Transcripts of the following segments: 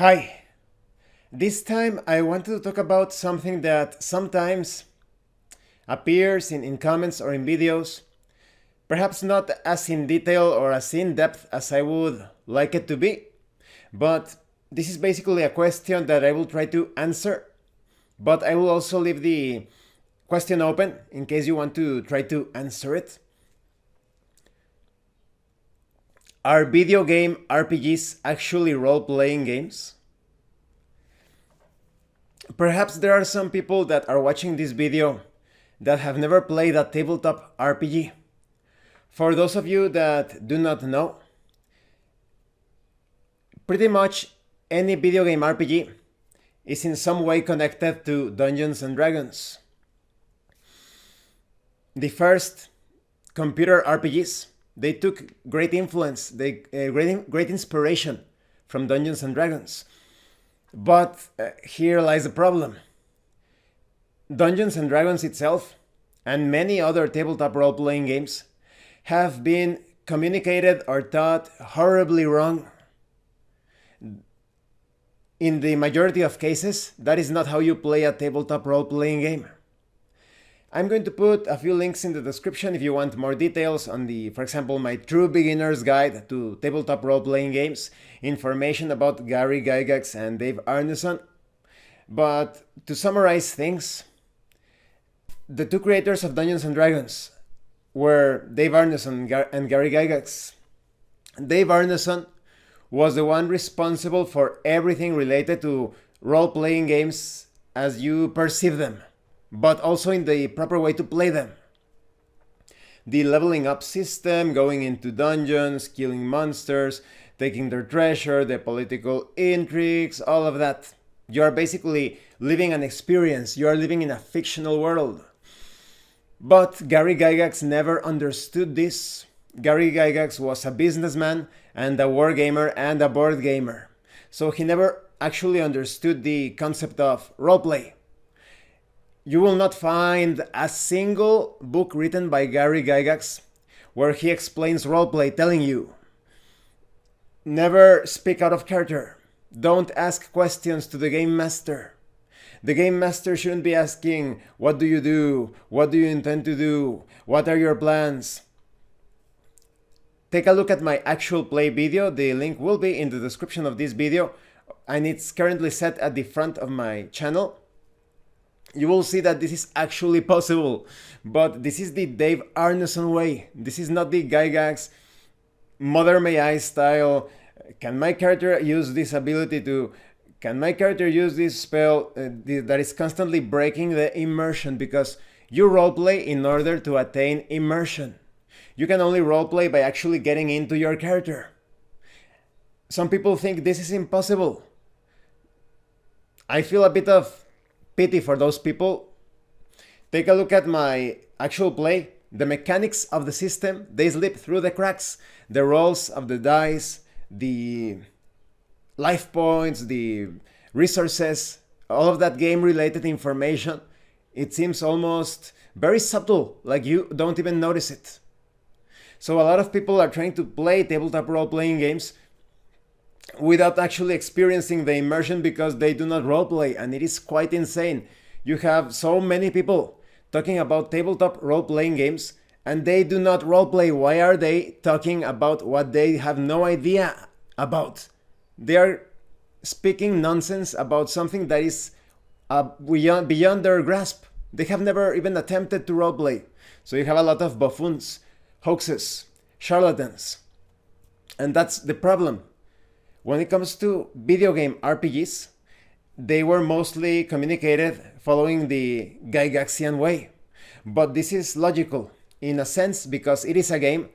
Hi, this time I wanted to talk about something that sometimes appears in comments or in videos, perhaps not as in detail or as in depth as I would like it to be, but this is basically a question that I will try to answer, but I will also leave the question open in case you want to try to answer it. Are video game RPGs actually role-playing games? Perhaps there are some people that are watching this video that have never played a tabletop RPG. For those of you that do not know, pretty much any video game RPG is in some way connected to Dungeons and Dragons. The first computer RPGs, they took great influence, great inspiration from Dungeons and Dragons. But here lies the problem. Dungeons and Dragons itself, and many other tabletop role-playing games, have been communicated or taught horribly wrong. In the majority of cases, that is not how you play a tabletop role-playing game. I'm going to put a few links in the description if you want more details on for example, my True Beginner's Guide to Tabletop Role-Playing Games, information about Gary Gygax and Dave Arneson. But to summarize things, the two creators of Dungeons and Dragons were Dave Arneson and Gary Gygax. Dave Arneson was the one responsible for everything related to role-playing games as you perceive them, but also in the proper way to play them. The leveling up system, going into dungeons, killing monsters, taking their treasure, the political intrigues, all of that. You are basically living an experience. You are living in a fictional world. But Gary Gygax never understood this. Gary Gygax was a businessman and a wargamer and a board gamer. So he never actually understood the concept of roleplay. You will not find a single book written by Gary Gygax where he explains roleplay, telling you, never speak out of character. Don't ask questions to the game master. The game master shouldn't be asking, what do you do? What do you intend to do? What are your plans? Take a look at my actual play video. The link will be in the description of this video, and it's currently set at the front of my channel. You will see that this is actually possible, but this is the Dave Arneson way. This is not the Gygax Mother May I style. Can my character use this ability to... Can my character use this spell that is constantly breaking the immersion? Because you roleplay in order to attain immersion. You can only roleplay by actually getting into your character. Some people think this is impossible. I feel a bit of pity for those people. Take a look at my actual play. The mechanics of the system, they slip through the cracks. The rolls of the dice, the life points, the resources, all of that game related information, it seems almost very subtle, like you don't even notice it. So a lot of people are trying to play tabletop role-playing games without actually experiencing the immersion because they do not roleplay, and it is quite insane. You have so many people talking about tabletop role-playing games and they do not roleplay. Why are they talking about what they have no idea about? They are speaking nonsense about something that is beyond their grasp. They have never even attempted to roleplay. So you have a lot of buffoons, hoaxes, charlatans. And that's the problem. When it comes to video game RPGs, they were mostly communicated following the Gygaxian way. But this is logical in a sense because it is a game.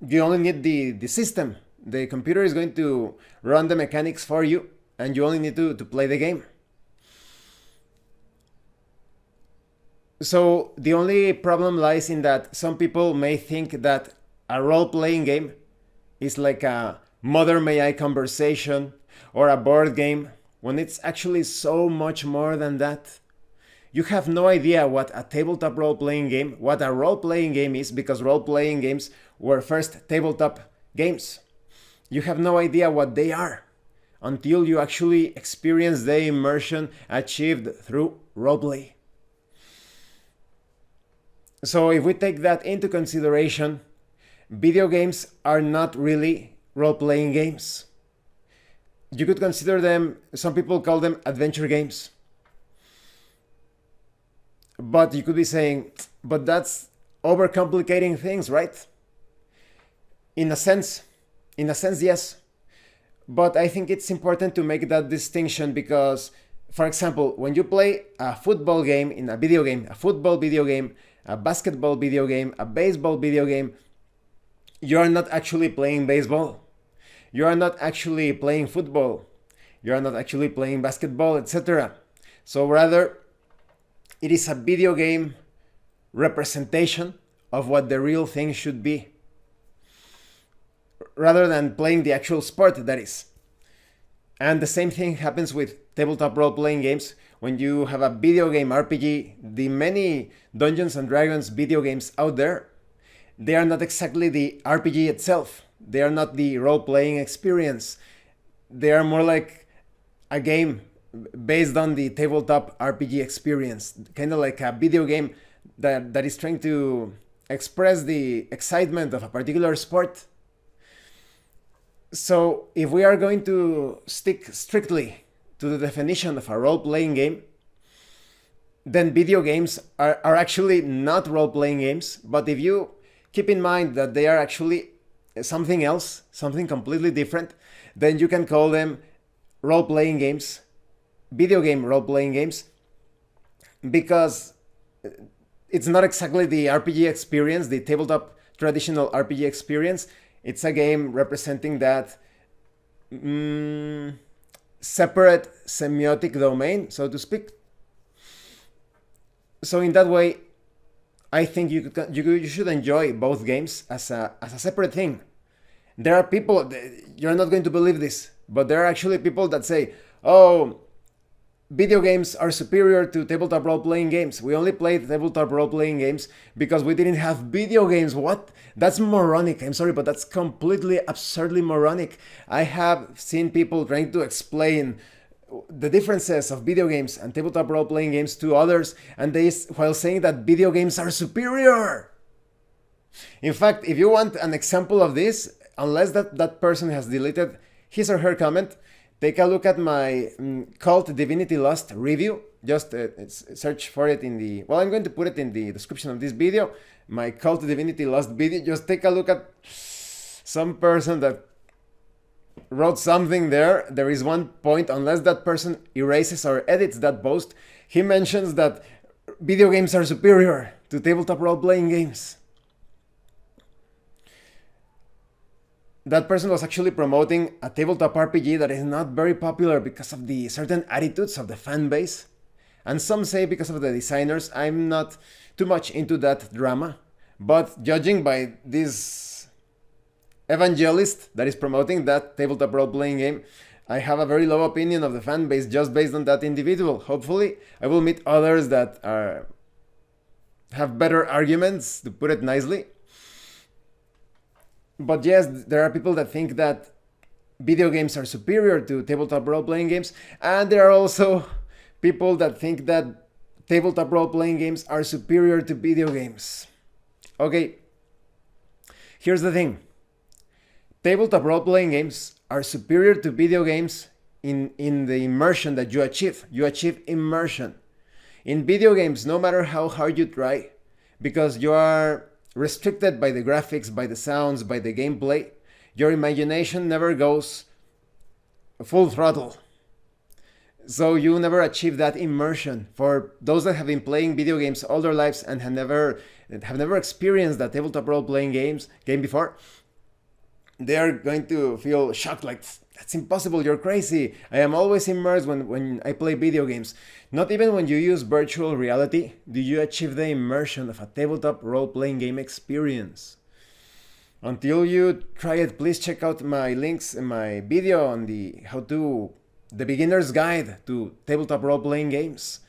You only need the system. The computer is going to run the mechanics for you, and you only need to play the game. So the only problem lies in that some people may think that a role-playing game is like a Mother May I conversation or a board game, when it's actually so much more than that. You have no idea what a tabletop role-playing game, what a role-playing game is, because role-playing games were first tabletop games. You have no idea what they are. until you actually experience the immersion achieved through roleplay. So if we take that into consideration, video games are not really role-playing games. You could consider them, some people call them adventure games. But you could be saying, but that's overcomplicating things, right? In a sense, yes. But I think it's important to make that distinction because, for example, when you play a football game in a video game, a football video game, a basketball video game, a baseball video game, you are not actually playing baseball. You are not actually playing football. You are not actually playing basketball, etc. So rather, it is a video game representation of what the real thing should be, rather than playing the actual sport, that is. And the same thing happens with tabletop role-playing games. When you have a video game RPG, the many Dungeons and Dragons video games out there, they are not exactly the RPG itself. They are not the role-playing experience. They are more like a game based on the tabletop RPG experience. Kind of like a video game that is trying to express the excitement of a particular sport. So if we are going to stick strictly to the definition of a role-playing game, then video games are actually not role-playing games. But if you keep in mind that they are actually something else, something completely different, then you can call them role-playing games, video game role-playing games, because it's not exactly the RPG experience, the tabletop traditional RPG experience. It's a game representing that separate semiotic domain, so to speak. So in that way, I think you should enjoy both games as a separate thing. There are people, you're not going to believe this, but there are actually people that say, oh, video games are superior to tabletop role-playing games. We only played tabletop role-playing games because we didn't have video games. What? That's moronic. I'm sorry, but that's completely absurdly moronic. I have seen people trying to explain the differences of video games and tabletop role-playing games to others, and they, while saying that video games are superior. In fact, if you want an example of this, unless that person has deleted his or her comment, take a look at my Cult Divinity Lost review. Just search for it in the... Well, I'm going to put it in the description of this video. My Cult Divinity Lost video. Just take a look at some person that wrote something there. There is one point, unless that person erases or edits that post, he mentions that video games are superior to tabletop role-playing games. That person was actually promoting a tabletop RPG that is not very popular because of the certain attitudes of the fan base. And some say because of the designers. I'm not too much into that drama. But judging by this evangelist that is promoting that tabletop role-playing game, I have a very low opinion of the fan base just based on that individual. Hopefully, I will meet others that have better arguments, to put it nicely. But yes, there are people that think that video games are superior to tabletop role-playing games, and there are also people that think that tabletop role-playing games are superior to video games. Okay, here's the thing. Tabletop role-playing games are superior to video games in the immersion that you achieve. You achieve immersion. In video games, no matter how hard you try, because you are restricted by the graphics, by the sounds, by the gameplay, your imagination never goes full throttle. So you never achieve that immersion. For those that have been playing video games all their lives and have never experienced that tabletop role-playing game before, they are going to feel shocked, like, that's impossible, you're crazy. I am always immersed when I play video games. Not even when you use virtual reality do you achieve the immersion of a tabletop role-playing game experience. Until you try it, please check out my links in my video on the beginner's guide to tabletop role-playing games.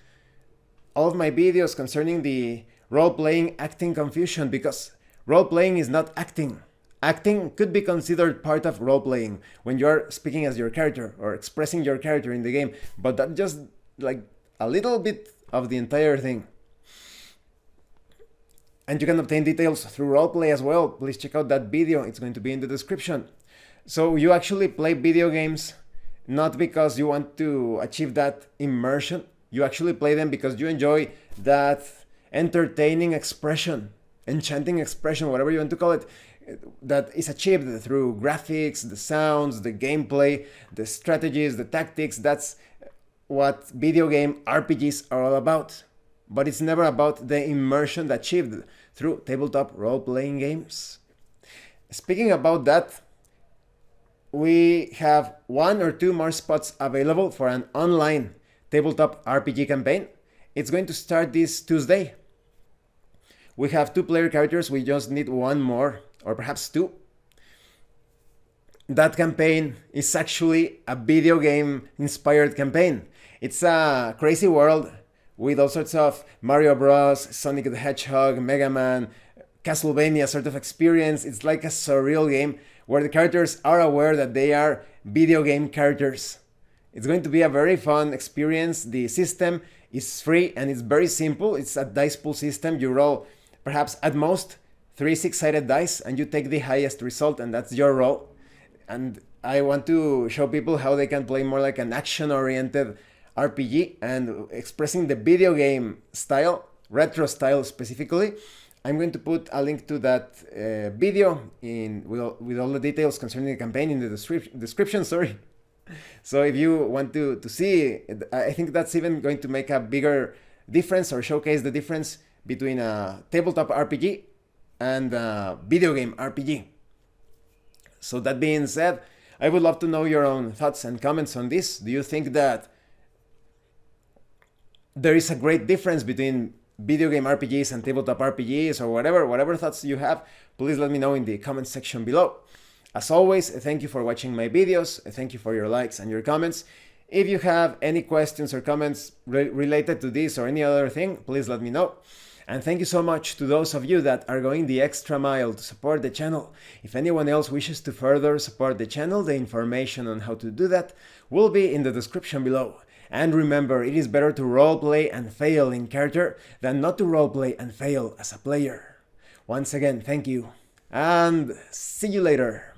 All of my videos concerning the role-playing acting confusion, because role-playing is not acting. Acting could be considered part of role-playing when you're speaking as your character or expressing your character in the game, but that's just like a little bit of the entire thing. And you can obtain details through roleplay as well. Please check out that video, it's going to be in the description. So you actually play video games not because you want to achieve that immersion, you actually play them because you enjoy that entertaining expression, enchanting expression, whatever you want to call it, that is achieved through graphics, the sounds, the gameplay, the strategies, the tactics. That's what video game RPGs are all about. But it's never about the immersion achieved through tabletop role-playing games. Speaking about that, we have 1 or 2 more spots available for an online tabletop RPG campaign. It's going to start this Tuesday. We have 2 player characters, we just need 1 more, or perhaps 2. That campaign is actually a video game inspired campaign. It's a crazy world with all sorts of Mario Bros, Sonic the Hedgehog, Mega Man, Castlevania sort of experience. It's like a surreal game where the characters are aware that they are video game characters. It's going to be a very fun experience. The system is free and it's very simple. It's a dice pool system. You roll perhaps at most 3 6-sided dice and you take the highest result and that's your roll. And I want to show people how they can play more like an action-oriented RPG and expressing the video game style, retro style specifically. I'm going to put a link to that video with all the details concerning the campaign in the description. Sorry. So if you want to see, I think that's even going to make a bigger difference or showcase the difference between a tabletop RPG and a video game RPG. So that being said, I would love to know your own thoughts and comments on this. Do you think that there is a great difference between video game RPGs and tabletop RPGs or whatever thoughts you have? Please let me know in the comment section below. As always, thank you for watching my videos. Thank you for your likes and your comments. If you have any questions or comments related to this or any other thing, please let me know. And thank you so much to those of you that are going the extra mile to support the channel. If anyone else wishes to further support the channel, the information on how to do that will be in the description below. And remember, it is better to roleplay and fail in character than not to roleplay and fail as a player. Once again, thank you, and see you later.